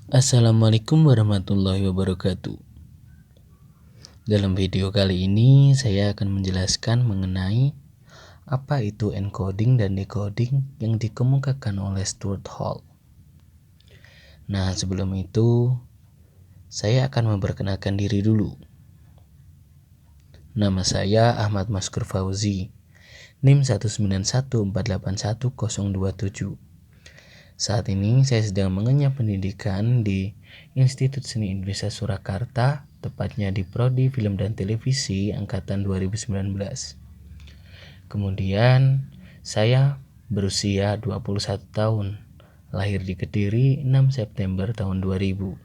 Assalamualaikum warahmatullahi wabarakatuh. Dalam video kali ini saya akan menjelaskan mengenai apa itu encoding dan decoding yang dikemukakan oleh Stuart Hall. Nah, sebelum itu saya akan memperkenalkan diri dulu. Nama saya Ahmad Maskur Fauzi, NIM 191481027. Saat ini saya sedang mengenyam pendidikan di Institut Seni Indonesia Surakarta, tepatnya di Prodi Film dan Televisi angkatan 2019. Kemudian saya berusia 21 tahun, lahir di Kediri 6 September tahun 2000.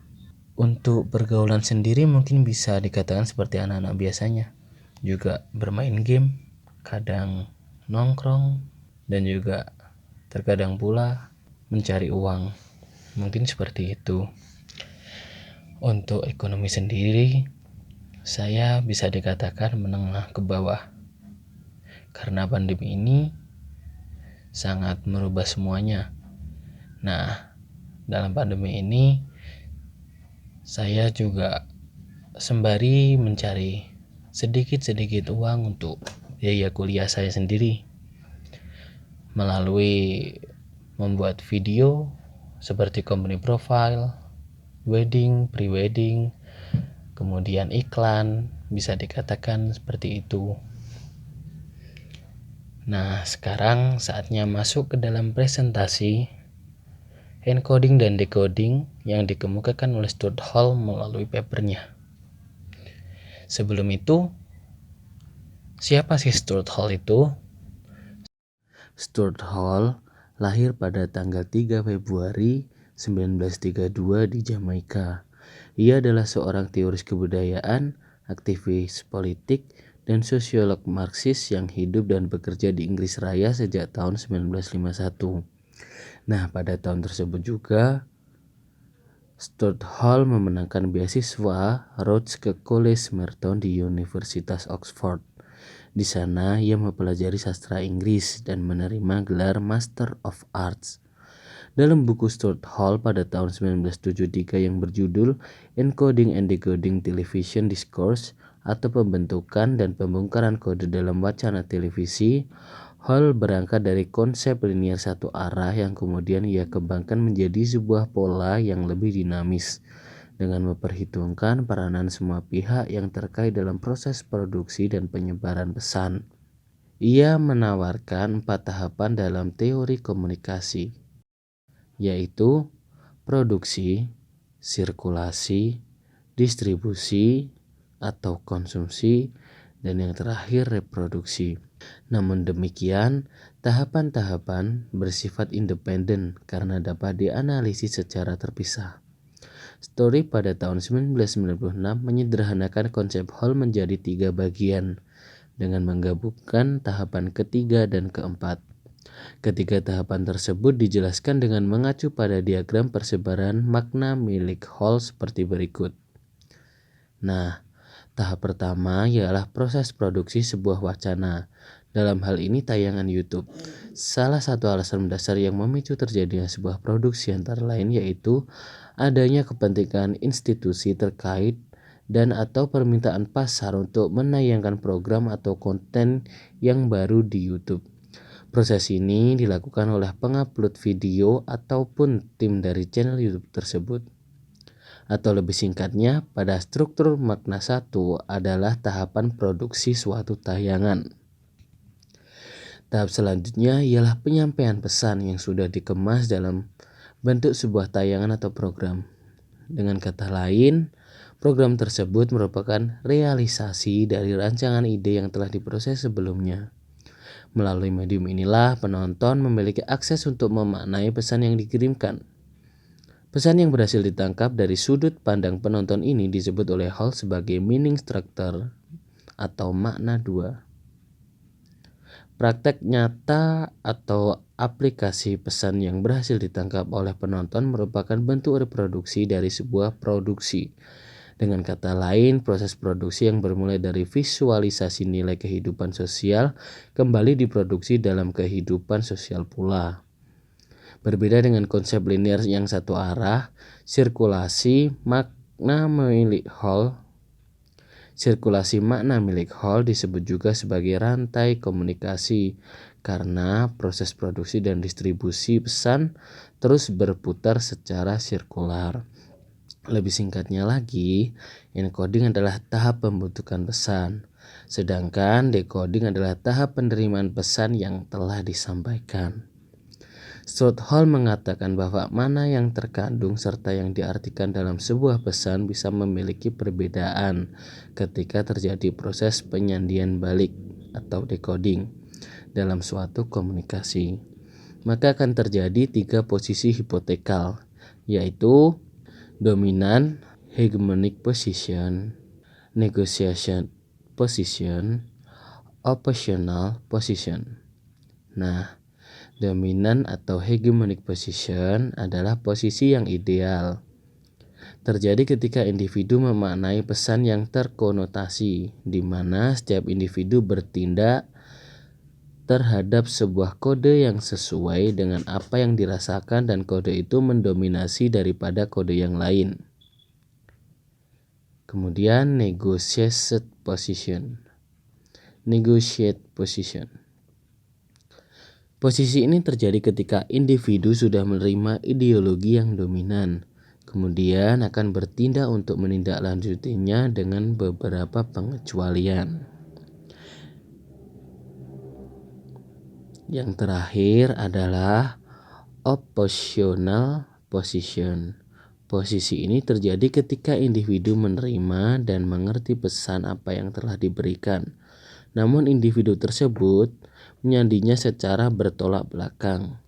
Untuk pergaulan sendiri mungkin bisa dikatakan seperti anak-anak biasanya, juga bermain game, kadang nongkrong, dan juga terkadang pula mencari uang, mungkin seperti itu. Untuk ekonomi sendiri, saya bisa dikatakan menengah ke bawah, karena pandemi ini sangat merubah semuanya. Nah, dalam pandemi ini saya juga sembari mencari sedikit-sedikit uang untuk biaya kuliah saya sendiri melalui membuat video seperti company profile, wedding, pre-wedding, kemudian iklan, bisa dikatakan seperti itu. Nah, sekarang saatnya masuk ke dalam presentasi encoding dan decoding yang dikemukakan oleh Stuart Hall melalui papernya. Sebelum itu, siapa sih Stuart Hall itu? Stuart Hall lahir pada tanggal 3 Februari 1932 di Jamaika. Ia adalah seorang teoris kebudayaan, aktivis politik, dan sosiolog Marxis yang hidup dan bekerja di Inggris Raya sejak tahun 1951. Nah, pada tahun tersebut juga Stuart Hall memenangkan beasiswa Rhodes ke College Merton di Universitas Oxford. Di sana ia mempelajari sastra Inggris dan menerima gelar Master of Arts. Dalam buku Stuart Hall pada tahun 1973 yang berjudul Encoding and Decoding Television Discourse atau pembentukan dan pembongkaran kode dalam wacana televisi, Hall berangkat dari konsep linear satu arah yang kemudian ia kembangkan menjadi sebuah pola yang lebih dinamis, dengan memperhitungkan peranan semua pihak yang terkait dalam proses produksi dan penyebaran pesan. Ia menawarkan 4 tahapan dalam teori komunikasi, yaitu produksi, sirkulasi, distribusi atau konsumsi, dan yang terakhir reproduksi. Namun demikian, tahapan-tahapan bersifat independen karena dapat dianalisis secara terpisah. Story pada tahun 1996 menyederhanakan konsep Hall menjadi 3 bagian dengan menggabungkan tahapan ketiga dan keempat. Ketiga tahapan tersebut dijelaskan dengan mengacu pada diagram persebaran makna milik Hall seperti berikut. Nah, tahap pertama ialah proses produksi sebuah wacana. Dalam hal ini tayangan YouTube. Salah satu alasan mendasar yang memicu terjadinya sebuah produksi antara lain yaitu adanya kepentingan institusi terkait dan atau permintaan pasar untuk menayangkan program atau konten yang baru di YouTube. Proses ini dilakukan oleh pengupload video ataupun tim dari channel YouTube tersebut. Atau lebih singkatnya, pada struktur makna 1 adalah tahapan produksi suatu tayangan. Tahap selanjutnya ialah penyampaian pesan yang sudah dikemas dalam bentuk sebuah tayangan atau program. Dengan kata lain, program tersebut merupakan realisasi dari rancangan ide yang telah diproses sebelumnya. Melalui medium inilah penonton memiliki akses untuk memaknai pesan yang dikirimkan. Pesan yang berhasil ditangkap dari sudut pandang penonton ini disebut oleh Hall sebagai meaning structure atau makna 2. Praktek nyata atau aplikasi pesan yang berhasil ditangkap oleh penonton merupakan bentuk reproduksi dari sebuah produksi. Dengan kata lain, proses produksi yang bermulai dari visualisasi nilai kehidupan sosial kembali diproduksi dalam kehidupan sosial pula. Berbeda dengan konsep linear yang satu arah, sirkulasi makna milik Hall disebut juga sebagai rantai komunikasi karena proses produksi dan distribusi pesan terus berputar secara sirkular. Lebih singkatnya lagi, encoding adalah tahap pembentukan pesan, sedangkan decoding adalah tahap penerimaan pesan yang telah disampaikan. Stuart Hall mengatakan bahwa mana yang terkandung serta yang diartikan dalam sebuah pesan bisa memiliki perbedaan ketika terjadi proses penyandian balik atau decoding dalam suatu komunikasi. Maka akan terjadi 3 posisi hipotekal, yaitu dominant hegemonic position, negotiation position, oppositional position. Nah, dominan atau hegemonic position adalah posisi yang ideal. Terjadi ketika individu memaknai pesan yang terkonotasi, di mana setiap individu bertindak terhadap sebuah kode yang sesuai dengan apa yang dirasakan dan kode itu mendominasi daripada kode yang lain. Kemudian negotiate position. Posisi ini terjadi ketika individu sudah menerima ideologi yang dominan, kemudian akan bertindak untuk menindaklanjutinya dengan beberapa pengecualian. Yang terakhir adalah oppositional position. Posisi ini terjadi ketika individu menerima dan mengerti pesan apa yang telah diberikan, namun individu tersebut menyandinya secara bertolak belakang.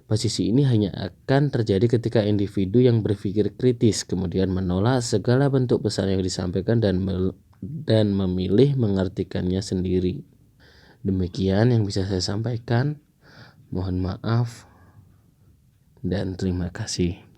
Posisi ini hanya akan terjadi ketika individu yang berpikir kritis kemudian menolak segala bentuk pesan yang disampaikan dan memilih mengartikannya sendiri. Demikian yang bisa saya sampaikan. Mohon maaf dan terima kasih.